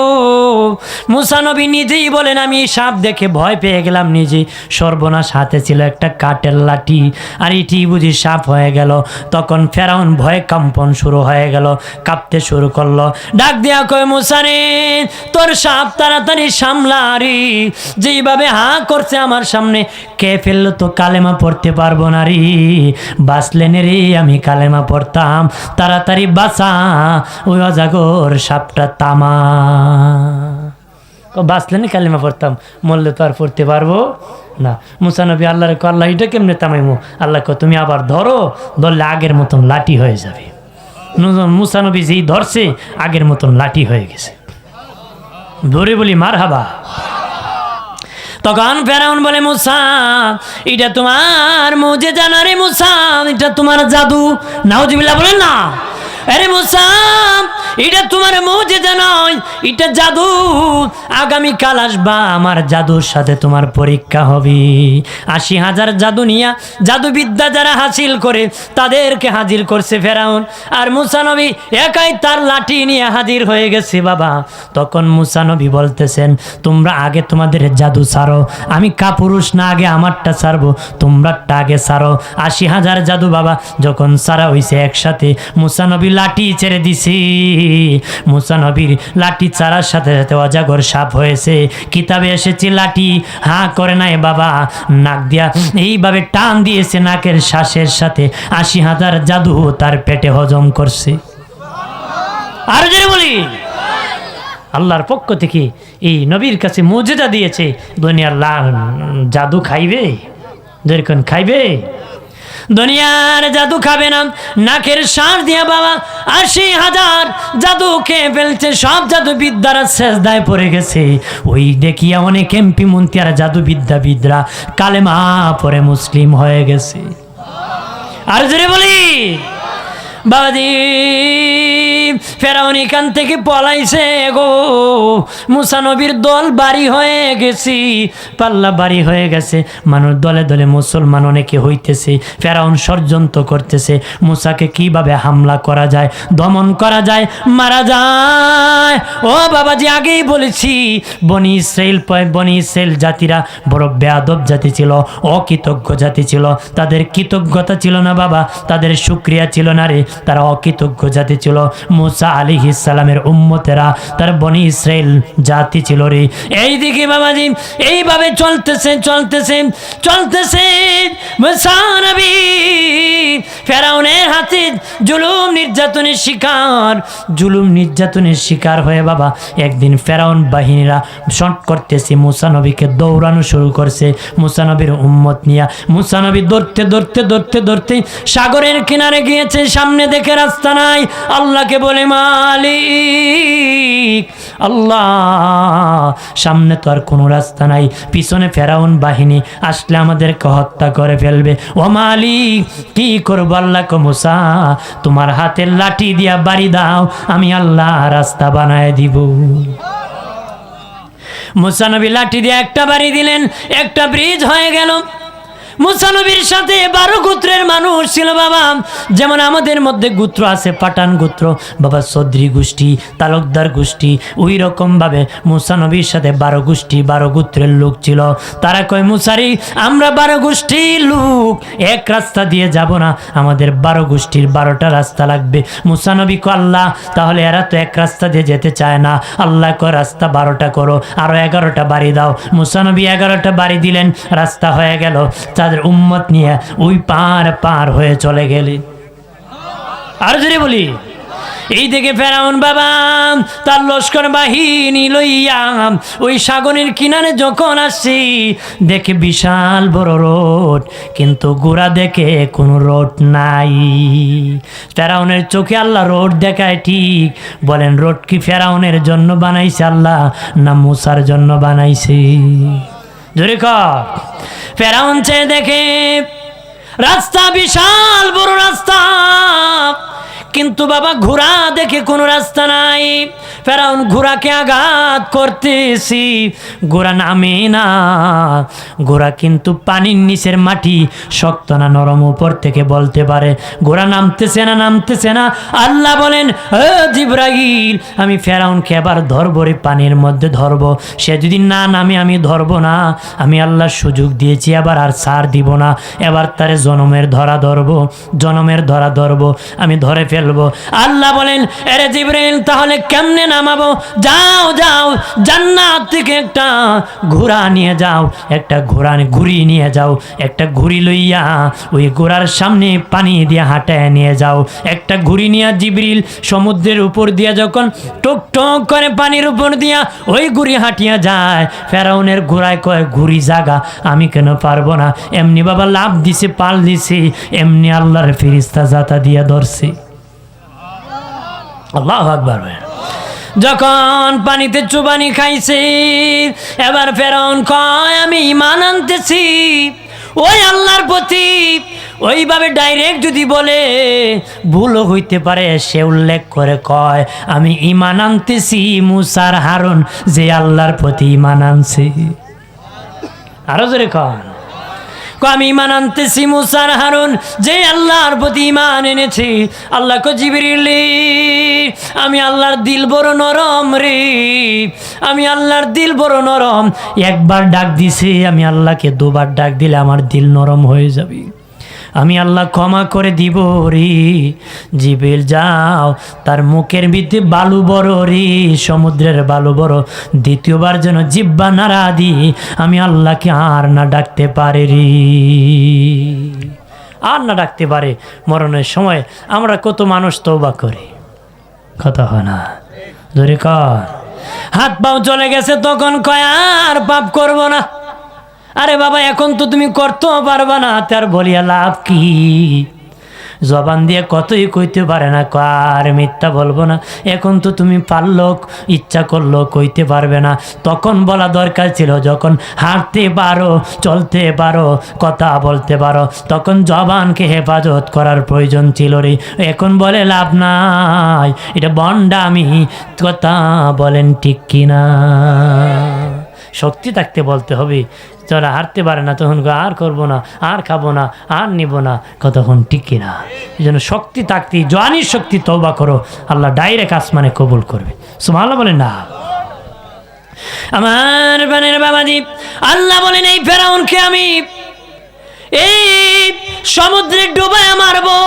A: মুসা নবী নিজেই বলেন আমি সাপ দেখে ভয় পেয়ে গেলাম নিজে, সর্বনাশ, হাতে ছিল একটা কাঠের লাঠি, আর এটি বুঝি সাপ হয়ে গেল। তখন ফেরাউন ভয়ে কম্পন শুরু হয়ে গেল, কাঁপতে শুরু করলো, ডাক দিয়া কয় মুসা রে তোর সাপ তাড়াতাড়ি সামলা রে, যেইভাবে হা করছে আমার সামনে, কে ফেললো তো কালেমা পড়তে পারবো না রে, বাঁচলেন রে আমি কালেমা পড়তাম, তাড়াতাড়ি বাঁচা, ওই অজাগর সাপটা তামা। বাঁচলেন কালেমা পড়তাম, মরলে তো আর পড়তে পারবো না। মুসা নবী আল্লাহর কয় আল্লাহ এটা কেমনে তামাইমো? আল্লাহ কয় তুমি আবার ধরো, ধরলে আগের মতন লাঠি হয়ে যাবে। মুসা নবী যেই ধরছে আগের মতন লাঠি হয়ে গেছে। ধরে বলি মারহাবা। তখন ফেরাউন বলে মুসা এটা তোমার মুজেজা না রে মুসা, এটা তোমার জাদু। নাউজুবিল্লাহ বলেন না। আরে মুসা এটা তোমার মুজেজা নয়, এটা জাদু। আগামীকাল আসবা, আমার জাদুর সাথে তোমার পরীক্ষা হবে। ৮০,০০০ জাদু নিয়া, জাদুবিদ্যা যারা হাসিল করে তাদেরকে হাজির করছে ফেরাউন, আর মুসা নবী একাই তার লাঠি নিয়ে হাজির হয়ে গেছে বাবা। তখন মুসা নবী বলতেছেন তোমরা আগে তোমাদের জাদু ছাড়ো, আমি কাপুরুষ না, আগে আমারটা ছাড়বো, তোমরাটা আগে ছাড়ো। ৮০,০০০ জাদু বাবা যখন ছাড়া হয়েছে একসাথে, মুসা নবী লাঠি ছেড়ে দিছি। মুসা নবীর লাঠি ছাড়ার সাথে সাথে অজাগর সাপ হয়েছে। কিতাবে এসেছে লাঠি হা করে নাই বাবা, নাক দিয়া এইভাবে টান দিয়েছে নাকের শ্বাসের সাথে, ৮০,০০০ জাদু তার পেটে হজম করছে। আর জোরে বলি আল্লাহর পক্ষ থেকে এই নবীর কাছে মুজিজা দিয়েছে। দুনিয়ার জাদু খাইবে? যেরকম খাইবে, দুনিয়ার জাদু খাবে না। নাকের শ্বাস দিয়া বাবা ৮০,০০০ জাদু খেয়ে ফেলছে, সব জাদুবিদ্যারা সেজদায় পড়ে গেছে। ওই দেখিয়া অনেক এমপি মন্ত্রী আর জাদুবিদ্যাবিদরা কালেমা পড়ে মুসলিম হয়ে গেছে। আর জোরে বলি বাবাজি ফেরাউন এখান থেকে পলাইছে গো। মুসা নবীর দল বাড়ি হয়ে গেছে, পাল্লা বাড়ি হয়ে গেছে, মানুষ দলে দলে মুসলমান অনেকে হইতেছে। ফেরাউন ষড়যন্ত্র করতেছে মুসাকে কিভাবে হামলা করা যায়, দমন করা যায়, মারা যায়। ও বাবাজি আগেই বলেছি বনি ইসরাইল জাতিরা বড় বেয়াদব জাতি ছিল, অকৃতজ্ঞ জাতি ছিল। তাদের কৃতজ্ঞতা ছিল না বাবা, তাদের শুকরিয়া ছিল না রে, তারা অকৃতজ্ঞ জাতি ছিল। মুসা আলাইহিস সালামের উম্মতেরা, তার বনি ইসরাইল জাতি ছিল রে। এইদিকে বাবাজি এইভাবে চলতেছে মুসা নবী ফেরাউনের হাতে জুলুম নির্যাতনের শিকার হয়ে বাবা একদিন ফেরাউন বাহিনীরা শট করতেছে মুসা নবীকে দৌড়ানো শুরু করছে। মুসা নবীর উম্মত নিয়া মুসা নবী দৌড়তে সাগরের কিনারে গিয়েছে। সামনে দেখে রাস্তা নাই, আল্লাহকে বলে মালিক আল্লাহ সামনে তো আর কোনো রাস্তা নাই, পিছনে ফেরাউন বাহিনী আসলে আমাদেরকে হত্যা করে ফেলবে। ও মালিক কি করবো? আল্লাহ কো মুসা তোমার হাতের লাঠি দিয়া বাড়ি দাও, আমি আল্লাহ রাস্তা বানায় দিব। মুসা নবী লাঠি দিয়ে একটা বাড়ি দিলেন, একটা ব্রিজ হয়ে গেল। মুসা নবীর সাথে 12 গোত্রের মানুষ ছিল বাবা। যেমন আমাদের মধ্যে গোত্র আছে পাঠান গোত্র বাবা, চৌধুরী গোষ্ঠী, তালুকদার গোষ্ঠী, ওই রকম ভাবে মুসা নবীর সাথে 12 গোষ্ঠী 12 গোত্রের লোক ছিল। তারা কয় মুসারি আমরা 12 গোষ্ঠীর লোক, এক রাস্তা দিয়ে যাব না, আমাদের 12 গোষ্ঠীর 12টা রাস্তা লাগবে। মুসা নবী কয় আল্লাহ তাহলে এরা তো এক রাস্তা দিয়ে যেতে চায় না, আল্লাহ কয় রাস্তা 12টা করো, আরো 11টা বাড়ি দাও। মুসা নবী 11টা বাড়ি দিলেন, রাস্তা হয়ে গেল। তাদের উম্মত নিয়ে ওই পার হয়ে চলে গেলে। আর যদি বলি এই দিকে ফেরাউন বাবা তার লস্কর বাহিনী লইয়া ওই সাগরের কিনারে যখন আসছি দেখে বিশাল বড় রোড, কিন্তু গোড়া দেখে কোনো রোড নাই। ফেরাউনের চোখে আল্লাহ রোড দেখায় ঠিক, বলেন রোড কি ফেরাউনের জন্য বানাইছে আল্লাহ না মুসার জন্য বানাইছে? জোরে কর। ফেরাউন চেয়ে দেখে রাস্তা বিশাল বড় রাস্তা, কিন্তু বাবা ঘোড়া দেখে কোনো রাস্তা নাই। ফেরাউন ঘোড়াকে আঘাত করতেছি, ঘোড়া নামে না। ঘোড়া কিন্তু পানির নিচের মাটি শক্ত না নরম উপর থেকে বলতে পারে, ঘোড়া নামতেছে না। আল্লাহ বলেন জিবরাইল আমি ফেরাউনকে এবার ধরবো রে, পানির মধ্যে ধরবো। সে যদি না নামে আমি ধরবো না, আমি আল্লাহ সুযোগ দিয়েছি এবার আর ছাড় দিব না। এবার তারে জনমের ধরা ধরবো, আমি ধরে ফেলবো। আল্লাহ বলেন এরে জিবরাইল তাহলে কেমনে নামাবো? যাও জান্নাত থেকে একটা ঘোড়া নিয়ে যাও, ঘুড়ি নিয়ে যাও, একটা ঘুড়ি লইয়া ওই ঘোড়ার সামনে পানি দিয়ে হাঁটায় নিয়ে যাও। একটা ঘুড়ি নিয়ে জিবরিল সমুদ্রের উপর দিয়া যখন টক টক করে পানির উপর দিয়া ওই ঘুড়ি হাঁটিয়া যায়, ফেরাউনের ঘোড়ায় কয় ঘুড়ি জাগা, আমি কেন পারবো না? এমনি বাবা লাভ দিছে, পাল দিছে, এমনি আল্লাহর ফেরেশতা জাতা দিয়া ধরছে। আল্লাহু আকবার। যখন পানিতে চুবানি খাইছে এবার ফেরাউন কয় আমি ঈমান আনতেছি ওই আল্লাহর প্রতি। ওইভাবে ডাইরেক্ট যদি বলে ভুলও হইতে পারে, সে উল্লেখ করে কয় আমি ঈমান আনতেছি মুসার হারুন যে আল্লাহর প্রতি ঈমান আনছে। আরো জোরে কন, আমি ঈমান আনতেছি মুসার হারুন যে আল্লাহর প্রতি ঈমান এনেছে। আল্লাহ কো জিবরিল আমি আল্লাহর দিল বড় নরম রে, আমি আল্লাহর দিল বড় নরম। একবার ডাক দিছে, আমি আল্লাহকে 2 বার ডাক দিলে আমার দিল নরম হয়ে যাবে, আমি আল্লাহ ক্ষমা করে দিব রে। জিবরিল যাও, তার মুখের ভিতরে বালু বড় রে, সমুদ্রের বালু বড়। দ্বিতীয়বার যেন জিহ্বা নাড়া দি আমি আল্লাহকে আর না ডাকতে পারে রে, আর না ডাকতে পারে। মরণের সময় আমরা কত মানুষ তওবা করি, কথা হয় না? ধরে কর, হাত পাও চলে গেছে তখন কয় আর পাপ করব না। আরে বাবা এখন তো তুমি করতেও পারবা না, তার বলিয়া লাভ কি? জবান দিয়ে কতই কইতে পারে না, আর মিথ্যা বলবো না, এখন তো তুমি পারলো ইচ্ছা করলো কইতে পারবে না। তখন বলা দরকার ছিল যখন হাঁটতে পারো, চলতে পারো, কথা বলতে পারো, তখন জবানকে হেফাজত করার প্রয়োজন ছিল রে। এখন বলে লাভ নাই, এটা বন্ডামি। কথা বলেন ঠিক কিনা? শক্তি থাকতে বলতে হবে। যারা হারতে পারে না তখন আর করবো না, আর খাবো না, আর নিব না, কতক্ষণ ঠিক কিনা? এই জন্য শক্তি থাকতে, জওয়ানির শক্তি তওবা করো, আল্লাহ ডাইরেক্ট আসমানে কবুল করবে। সুবহানাল্লাহ বলেন না? আমার বানের বাবাজি, আল্লাহ বলেন এই ফেরাউনকে আমি এই সমুদ্রে ডুবায় মারবো,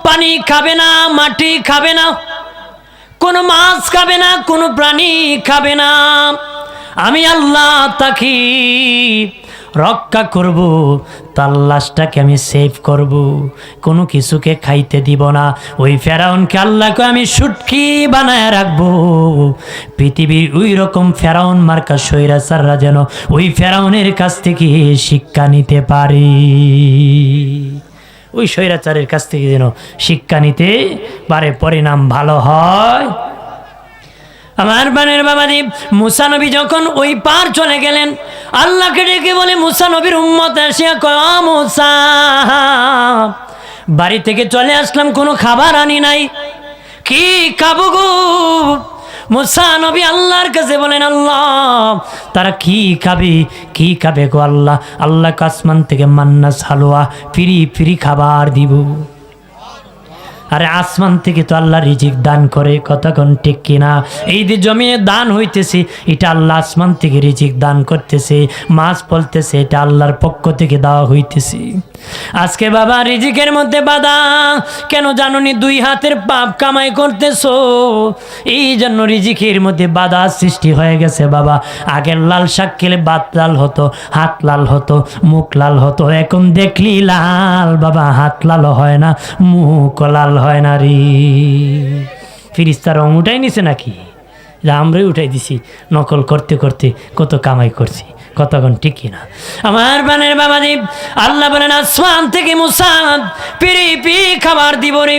A: পানি খাবে না, মাটি খাবে না। কোনো মাছ খাবে না, কোনো প্রাণী খাবে না। আমি আল্লাহ তাকে রক্ষা করব, তার লাশটাকে আমি সেভ করব, কোনো কিছুকে খাইতে দিব না। ওই ফেরাউনকে আল্লাহকে আমি শুটকি বানায় রাখবো। পৃথিবীর ওই রকম ফেরাউন মার্কা স্বৈরাচাররা যেন ওই ফেরাউনের কাছ থেকে শিক্ষা নিতে পারে, ওই স্বৈরাচারের কাছ থেকে যেন শিক্ষা নিতে পারে, পরিণাম ভালো হয়। আমার বানের বাবাজি, মুসা নবী যখন ওই পার চলে গেলেন, আল্লাহকে ডেকে বলে মুসা নবীর উম্মত এসে কয়, ও মুসা, বাড়ি থেকে চলে আসলাম, কোনো খাবার আনি নাই, কি খাবো গো? মুসা নবী আল্লাহর কাছে বলেন, আল্লাহ তারা কি খাবে, কি খাবে গো আল্লাহ? আল্লাহ আসমান থেকে মান্নাস হালুয়া ফ্রি ফ্রি খাবার দিব। আরে আসমান থেকে তো আল্লাহ রিজিক দান করে, কতক্ষণ ঠিক কিনা? এই যে জমিয়ে দান হইতেছে, এটা আল্লাহ আসমান থেকে রিজিক দান করতেছে। মাছ ফলতেছে, এটা আল্লাহর পক্ষ থেকে দেওয়া হইতেছে। আজকে বাবা রিজিকের মধ্যে বাধা কেন জানুনি? দুই হাতের পাপ কামাই করতেছো, এই জন্য রিজিকের মধ্যে বাধা সৃষ্টি হয়ে গেছে বাবা। আগের লাল শাক খেলে বাত লাল হতো, হাত লাল হতো, মুখ লাল হতো, এখন দেখলি লাল বাবা, হাত লাল হয় না, মুখ লাল হয় না রে। ফিরিস্তা রং উঠাই নিছে নাকি? আমরাই উঠাই দিছি, নকল করতে করতে কত কামাই করছি, কতক্ষণ ঠিক কিনা? আমার বানের বাবাজি, আল্লাহ বলেন আসমান থেকে মুসা পিড়ি পিড়ি খাবার দিব রে।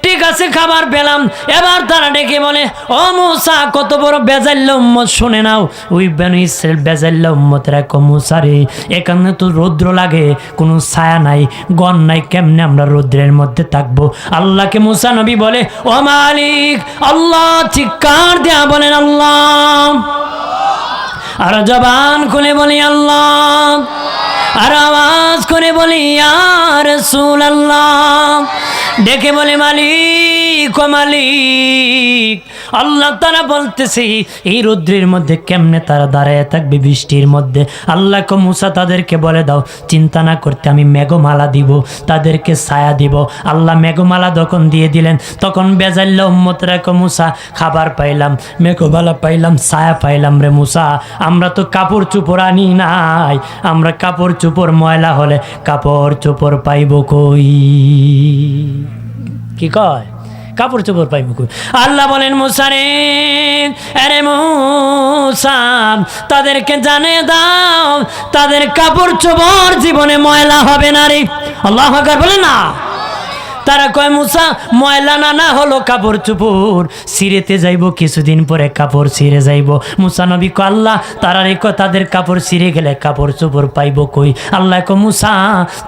A: ঠিক আছে, খাবার পেলাম। এবার তারা ডেকে বলে, ও মুসা, কত বড় বেজাল্য উম্মত, শুনে নাও। ওই বনি ইসরাইল বেজাল্য উম্মতেরা কো, মুসা রে, এখানে তো রৌদ্র লাগে, কোনো ছায়া নাই, গণ নাই, কেমনে আমরা রৌদ্রের মধ্যে থাকবো? আল্লাহকে মুসা নবী বলে, ও মালিক আল্লাহ, চিৎকার দেয়া বলেন আল্লাহ, আর জবান খুলে বলি আল্লাহ, আর আওয়াজ করে বলি ইয়া রাসূলুল্লাহ। ডেকে বলে মালিক, ও মালিক। আল্লাহ তারা বলতেছে, এই রৌদ্রের মধ্যে কেমনে তারা দাঁড়ায় থাকবে বৃষ্টির মধ্যে? আল্লাহ কো মুসা, তাদেরকে বলে দাও চিন্তা না করতে, আমি মেঘমালা দিব, তাদেরকে ছায়া দিব। আল্লাহ মেঘমালা যখন দিয়ে দিলেন, তখন বেজাল্য উম্মতরা কো, মুসা খাবার পাইলাম, মেঘমালা পাইলাম, ছায়া পাইলাম রে মুসা, আমরা তো কাপড় চোপড় আনি নাই, আমরা কাপড় চোপড় ময়লা হলে কাপড় চোপড় পাইব কই? কি কয়? কাপড় চোপড় পাইব কই? আল্লাহ বলেন মুসা রে, আরে মুসা, তাদেরকে জানিয়ে দাও তাদের কাপড় চোপড় জীবনে ময়লা হবে না রে। আল্লাহু আকবার বলে না। তারা কয় মুসা, ময়লা না হলো কাপড় চোপড় ছিঁড়েতে যাইব, কিছুদিন পরে কাপড় ছিঁড়ে যাইব। মুসা নবী কয়, আল্লাহ তারা রেখো, তাদের কাপড় ছিঁড়ে গেলে কাপড় চোপড় পাইব কই? আল্লাহ কয় মুসা,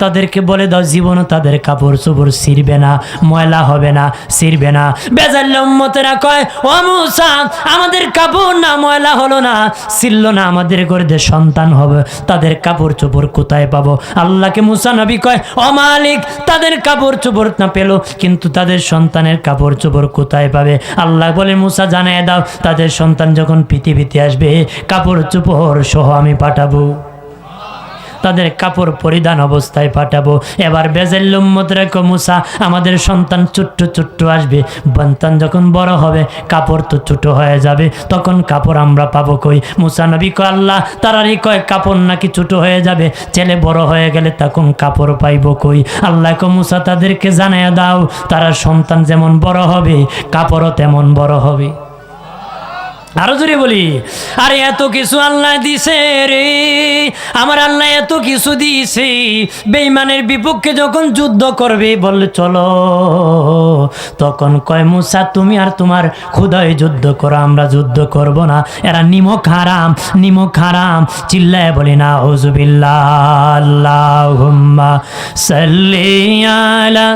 A: তাদেরকে বলে দাও জীবনও তাদের কাপড় চোপড় ছিঁড়বে না, ময়লা হবে না, ছিঁড়বে না। বেজাল্য উম্মতেরা কয়, ও মুসা, আমাদের কাপড় না ময়লা হলো না, ছিড়ল না, আমাদের ঘরে সন্তান হবে, তাদের কাপড় চোপড় কোথায় পাবো? আল্লাহকে মুসা নবী কয়, ও মালিক, তাদের কাপড় চোপড় পেল, কিন্তু তাদের সন্তানের কাপড় চোপড় কোথায় পাবে? আল্লাহ বলে মুসা জানিয়ে দাও, তাদের সন্তান যখন পৃথিবীতে আসবে, কাপড় চোপড় সহ আমি পাঠাবো, তাদের কাপড় পরিধান অবস্থায় পাঠাবো। এবার বেজাল্য উম্মতরা কো, মুসা, আমাদের সন্তান ছোট্ট ছোট্ট আসবে, সন্তান যখন বড় হবে কাপড় তো ছোট হয়ে যাবে, তখন কাপড় আমরা পাবো কই? মুসা নবী কয়, আল্লাহ তারারই কয় কাপড় নাকি ছোট হয়ে যাবে, ছেলে বড় হয়ে গেলে তখন কাপড় পাইব কই? আল্লাহ কো মুসা, তাদেরকে জানিয়ে দাও তারা সন্তান যেমন বড় হবে, কাপড়ও তেমন বড় হবে। আরো জোরে বলি, আরে এত কিছু আল্লাহ দিছে রে, আমার আল্লাহ এত কিছু দিছে। বেঈমানের বিপক্ষে যখন যুদ্ধ করবে বললে চলো, তখন কয় মুসা, তুমি আর তোমার খোদাই যুদ্ধ করো, আমরা যুদ্ধ করব না, এরা নিমক হারাম, নিমক হারাম। চিল্লায় বলি না আউযুবিল্লাহ, আল্লাহুম্মা সাল্লি আলা